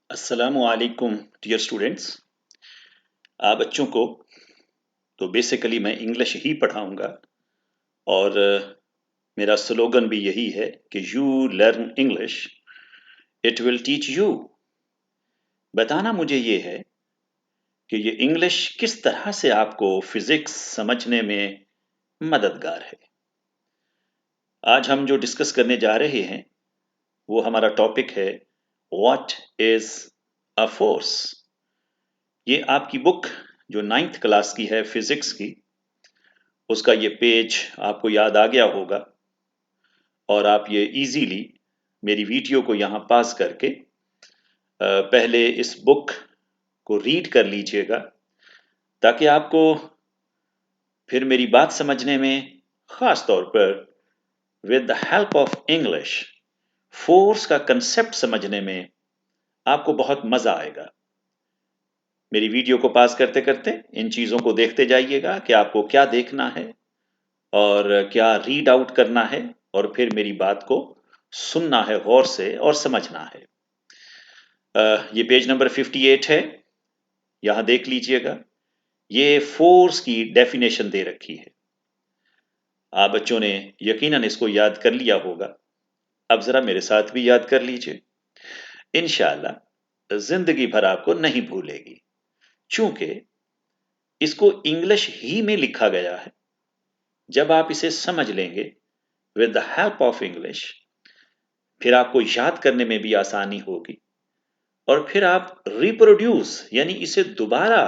अस्सलामु अलैकुम dear students. बच्चों को तो बेसिकली मैं इंग्लिश ही पढ़ाऊंगा और मेरा स्लोगन भी यही है कि you learn English, it will teach you. बताना मुझे ये है कि ये इंग्लिश किस तरह से आपको फिजिक्स समझने में मददगार है। आज हम जो डिस्कस करने जा रहे हैं वो हमारा टॉपिक है व्हाट इज अ फोर्स। ये आपकी बुक जो 9th क्लास की है फिजिक्स की, उसका ये पेज आपको याद आ गया होगा और आप ये इजीली मेरी वीडियो को यहाँ पास करके पहले इस बुक को रीड कर लीजिएगा ताकि आपको फिर मेरी बात समझने में, खास तौर पर with the help of English, force का कंसेप्ट समझने में आपको बहुत मजा आएगा। मेरी वीडियो को पास करते करते इन चीज़ों को देखते जाइएगा कि आपको क्या देखना है और क्या रीड आउट करना है और फिर मेरी बात को सुनना है गौर से और समझना है। ये पेज नंबर 58 है, यहाँ देख लीजिएगा। ये फोर्स की डेफिनेशन दे रखी है। आप बच्चों ने यकीनन इसको याद कर लिया होगा। अब जरा मेरे साथ भी याद कर लीजिए, इंशाअल्लाह जिंदगी भर आपको नहीं भूलेगी, चूंकि इसको इंग्लिश ही में लिखा गया है। जब आप इसे समझ लेंगे with the help of English, फिर आपको याद करने में भी आसानी होगी और फिर आप रिप्रोड्यूस यानी इसे दोबारा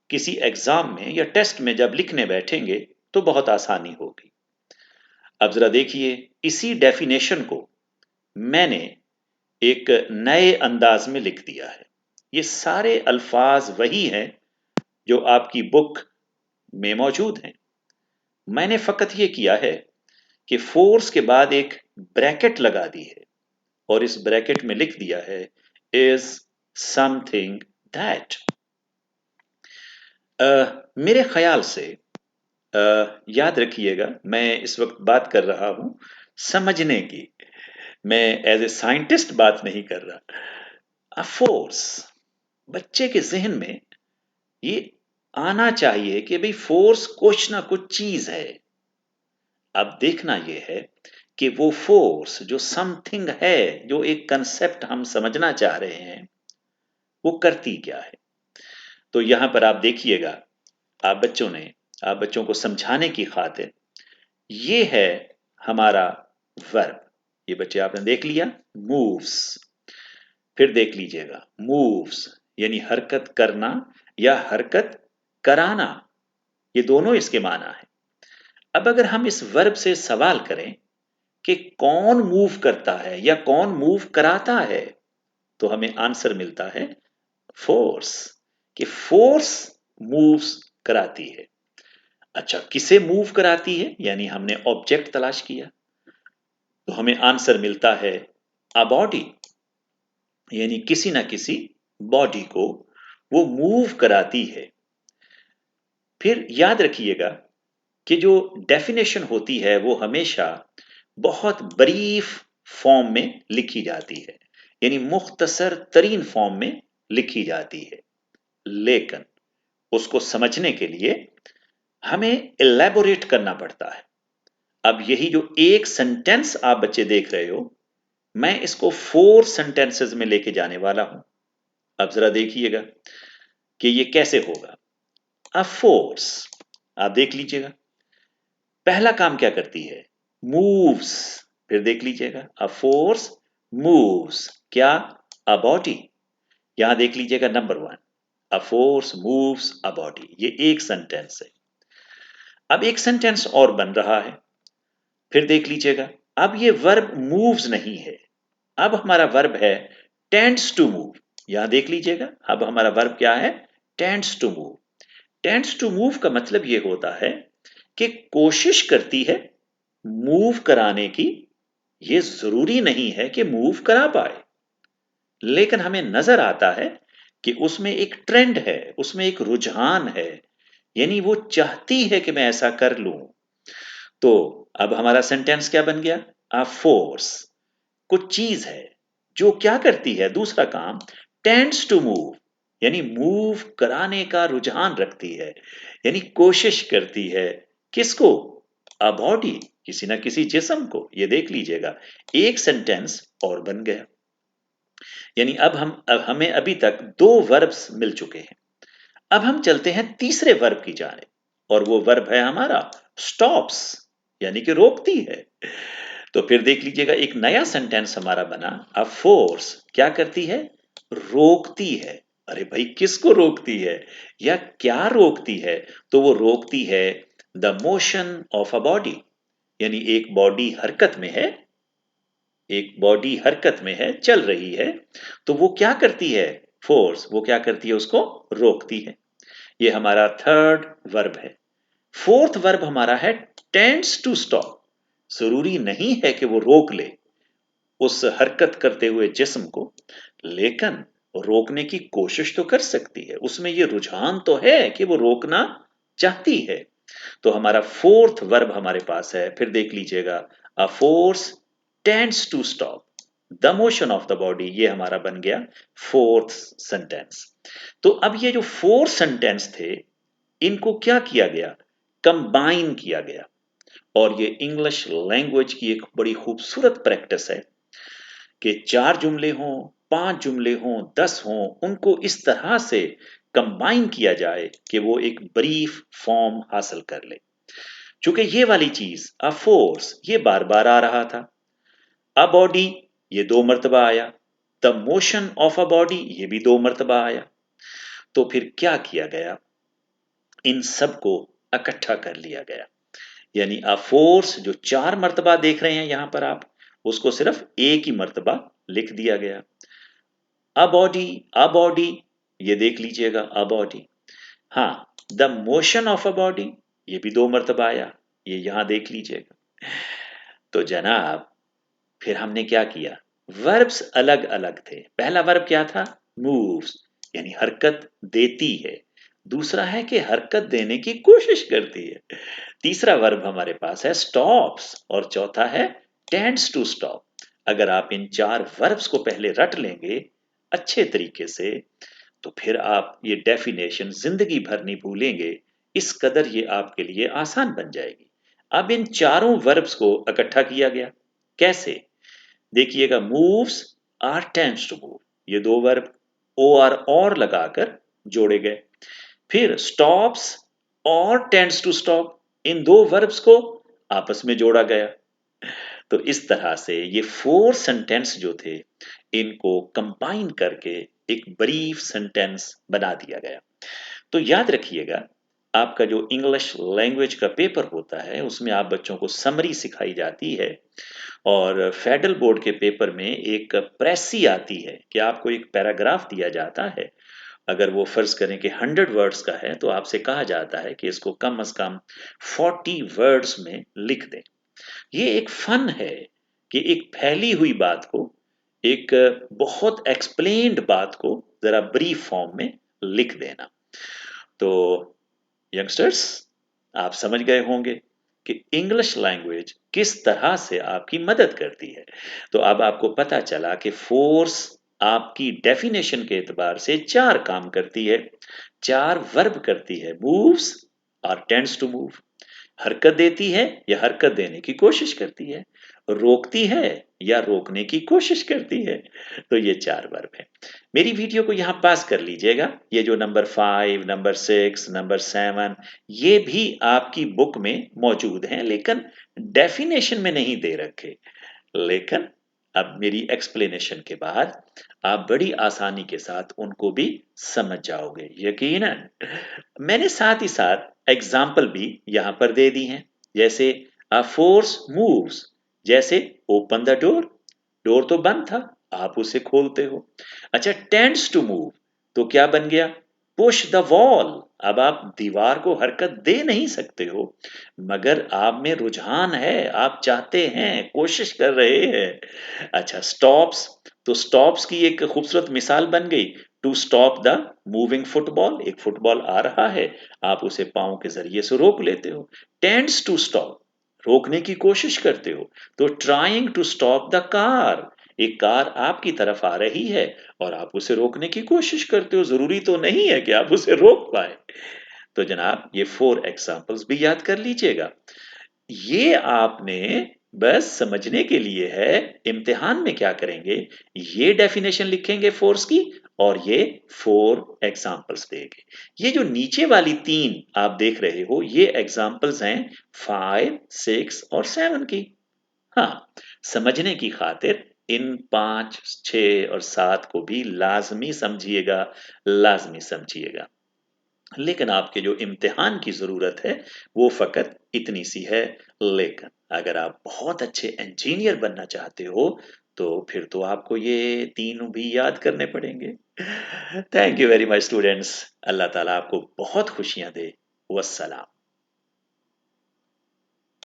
किसी एग्जाम में या टेस्ट में जब लिखने बैठेंगे तो बहुत आसानी होगी। अब जरा देखिए, इसी डेफिनेशन को मैंने एक नए अंदाज में लिख दिया है। ये सारे अल्फाज वही हैं जो आपकी बुक में मौजूद हैं। मैंने फकत ये किया है कि फोर्स के बाद एक ब्रैकेट लगा दी है और इस ब्रैकेट में लिख दिया है इज समथिंग दैट। मेरे ख्याल से याद रखिएगा, मैं इस वक्त बात कर रहा हूं समझने की, मैं एज ए साइंटिस्ट बात नहीं कर रहा। फोर्स बच्चे के जहन में ये आना चाहिए कि भाई फोर्स कुछ ना कुछ चीज है। अब देखना यह है कि वो फोर्स जो समथिंग है, जो एक कंसेप्ट हम समझना चाह रहे हैं, वो करती क्या है। तो यहां पर आप देखिएगा, आप बच्चों को समझाने की खातिर ये है हमारा वर्ब। ये बच्चे आपने देख लिया, मूव्स। फिर देख लीजिएगा, मूव्स यानी हरकत करना या हरकत कराना, ये दोनों इसके माना है। अब अगर हम इस वर्ब से सवाल करें कि कौन मूव करता है या कौन मूव कराता है, तो हमें आंसर मिलता है फोर्स, कि फोर्स मूव्स कराती है। अच्छा, किसे मूव कराती है, यानी हमने ऑब्जेक्ट तलाश किया तो हमें आंसर मिलता है अ बॉडी, यानी किसी ना किसी बॉडी को वो मूव कराती है। फिर याद रखिएगा कि जो डेफिनेशन होती है वो हमेशा बहुत ब्रीफ फॉर्म में लिखी जाती है, यानी मुख्तसर तरीन फॉर्म में लिखी जाती है, लेकिन उसको समझने के लिए हमें इलेबोरेट करना पड़ता है। अब यही जो एक सेंटेंस आप बच्चे देख रहे हो, मैं इसको 4 सेंटेंसेस में लेके जाने वाला हूं। अब जरा देखिएगा कि ये कैसे होगा। अ फोर्स, आप देख लीजिएगा, पहला काम क्या करती है, मूव्स। फिर देख लीजिएगा, अ फोर्स मूव्स क्या, अ बॉडी। यहां देख लीजिएगा number 1, a force moves a body. ये एक सेंटेंस है। अब एक सेंटेंस और बन रहा है, फिर देख लीजिएगा। अब ये वर्ब मूव्स नहीं है, अब हमारा वर्ब है टेंड्स टू मूव। यहां देख लीजिएगा, अब हमारा वर्ब क्या है, tends to move. Tends to move का मतलब ये होता है कि कोशिश करती है मूव कराने की। ये जरूरी नहीं है कि मूव करा पाए, लेकिन हमें नजर आता है कि उसमें एक ट्रेंड है, उसमें एक रुझान है, यानी वो चाहती है कि मैं ऐसा कर लूं। तो अब हमारा सेंटेंस क्या बन गया, अ फोर्स कुछ चीज है जो क्या करती है, दूसरा काम, टेंड्स टू मूव, यानी मूव कराने का रुझान रखती है, यानी कोशिश करती है। किसको? अ बॉडी, किसी ना किसी जिस्म को। ये देख लीजिएगा, एक सेंटेंस और बन गया। यानी अब हमें अभी तक दो वर्ब्स मिल चुके हैं। अब हम चलते हैं तीसरे वर्ब की जानिब, और वो वर्ब है हमारा स्टॉप्स, यानी कि रोकती है। तो फिर देख लीजिएगा, एक नया सेंटेंस हमारा बना। अ फोर्स क्या करती है? रोकती है। अरे भाई, किसको रोकती है या क्या रोकती है? तो वो रोकती है the motion of a body, यानी एक बॉडी हरकत में है, एक बॉडी हरकत में है, चल रही है, तो वो क्या करती है? फोर्स, वो क्या करती है? उसको रोकती है। ये हमारा थर्ड वर्ब है। फोर्थ वर्ब हमारा है टेंड्स टू स्टॉप। जरूरी नहीं है कि वो रोक ले उस हरकत करते हुए जिस्म को, लेकिन रोकने की कोशिश तो कर सकती है। उसमें ये रुझान तो है कि वो रोकना चाहती है। तो हमारा फोर्थ वर्ब हमारे पास है, फिर देख लीजिएगा, a force tends to stop the motion of the body. ये हमारा बन गया फोर्थ सेंटेंस। तो अब ये जो फोर सेंटेंस थे, इनको क्या किया गया? कंबाइन किया गया। और ये इंग्लिश लैंग्वेज की एक बड़ी खूबसूरत प्रैक्टिस है कि 4 जुमले हों, 5 जुमले हों, 10 हों, उनको इस तरह से कंबाइन किया जाए कि वो एक ब्रीफ फॉर्म हासिल कर ले। चूंकि ये वाली चीज, अ फोर्स, ये बार बार आ रहा था। अ बॉडी, ये 2 मर्तबा आया। The motion of a body, ये भी 2 मर्तबा आया। तो फिर क्या किया गया? इन सबको इकट्ठा कर लिया गया। यानी अ फोर्स जो 4 मर्तबा देख रहे हैं यहां पर आप, उसको सिर्फ एक ही मर्तबा लिख दिया गया। अ बॉडी, अ बॉडी, ये देख लीजिएगा, अ बॉडी। हाँ, the motion of a body, ये भी 2 मर्तबा आया, ये यहां देख लीजिएगा। तो जनाब, फिर हमने क्या किया? वर्ब्स अलग अलग थे। पहला वर्ब क्या था? मूव्स, यानी हरकत देती है। दूसरा है कि हरकत देने की कोशिश करती है। तीसरा वर्ब हमारे पास है स्टॉप्स, और चौथा है टेंड्स टू स्टॉप। अगर आप इन 4 वर्ब्स को पहले रट लेंगे अच्छे तरीके से, तो फिर आप ये डेफिनेशन जिंदगी भर नहीं भूलेंगे। इस कदर ये आपके लिए आसान बन जाएगी। अब इन चारों वर्ब्स को इकट्ठा किया गया। कैसे? देखिएगा, moves or tends to move, ये 2 वर्ब ओ आर और लगाकर जोड़े गए। फिर स्टॉप्स और टेंड्स टू स्टॉप, इन 2 वर्ब्स को आपस में जोड़ा गया। तो इस तरह से ये 4 सेंटेंस जो थे, इनको कंबाइन करके एक ब्रीफ सेंटेंस बना दिया गया। तो याद रखिएगा, आपका जो इंग्लिश लैंग्वेज का पेपर होता है, उसमें आप बच्चों को समरी सिखाई जाती है। और फेडरल बोर्ड के पेपर में एक प्रेसी आती है कि आपको एक पैराग्राफ दिया जाता है। अगर वो फर्ज करें कि 100 वर्ड्स का है, तो आपसे कहा जाता है कि इसको कम से कम 40 वर्ड्स में लिख दें। ये एक फन है कि एक फैली हुई बात को, एक बहुत एक्सप्लेन्ड बात को जरा ब्रीफ फॉर्म में लिख देना। तो यंगस्टर्स, आप समझ गए होंगे कि इंग्लिश लैंग्वेज किस तरह से आपकी मदद करती है। तो अब आपको पता चला कि फोर्स आपकी डेफिनेशन के एतबार से 4 काम करती है। 4 वर्ब करती है, मूव्स और टेंड्स टू मूव, हरकत देती है या हरकत देने की कोशिश करती है, रोकती है या रोकने की कोशिश करती है। तो ये 4 वर्ब है। मेरी वीडियो को यहाँ पास कर लीजिएगा। ये जो नंबर 5, नंबर 6, नंबर 7, ये भी आपकी बुक में मौजूद हैं, लेकिन डेफिनेशन में नहीं दे रखे। लेकिन अब मेरी एक्सप्लेनेशन के बाद आप बड़ी आसानी के साथ उनको भी समझ जाओगे, यकीनन। मैंने साथ ही साथ एग्जाम्पल भी यहां पर दे दी हैं। जैसे अ फोर्स मूव्स, जैसे ओपन द डोर, डोर तो बंद था, आप उसे खोलते हो। अच्छा, टेंड्स टू मूव, तो क्या बन गया? पुश द वॉल, अब आप दीवार को हरकत दे नहीं सकते हो, मगर आप में रुझान है, आप चाहते हैं, कोशिश कर रहे हैं। अच्छा, स्टॉप्स, तो स्टॉप्स की एक खूबसूरत मिसाल बन गई। To stop the moving football, एक फुटबॉल आ रहा है, आप उसे पांव के जरिए से रोक लेते हो। टेंड्स टू स्टॉप, रोकने की कोशिश करते हो। तो trying to stop the car, एक कार आपकी तरफ आ रही है और आप उसे रोकने की कोशिश करते हो, ज़रूरी तो नहीं है कि आप उसे रोक पाए। तो जनाब ये 4 एग्ज़ाम्पल्स भी याद कर लीजिएगा। ये आपने बस समझने के लिए है, इम्तिहान में क्या करेंगे, ये डेफिनेशन लिखेंगे फोर्स की और ये 4 एग्जाम्पल्स देंगे। ये जो नीचे वाली 3 आप देख रहे हो, ये एग्जाम्पल्स हैं 5, 6 और 7 की। हाँ, समझने की खातिर इन 5, 6 और 7 को भी लाजमी समझिएगा, लाजमी समझिएगा। लेकिन आपके जो इम्तिहान की ज़रूरत है वो फ़कत इतनी सी है। लेकिन अगर आप बहुत अच्छे इंजीनियर बनना चाहते हो तो फिर तो आपको ये तीनों भी याद करने पड़ेंगे। Thank you very much students. Allah ताला आपको बहुत खुशियां दे। वस्सलाम।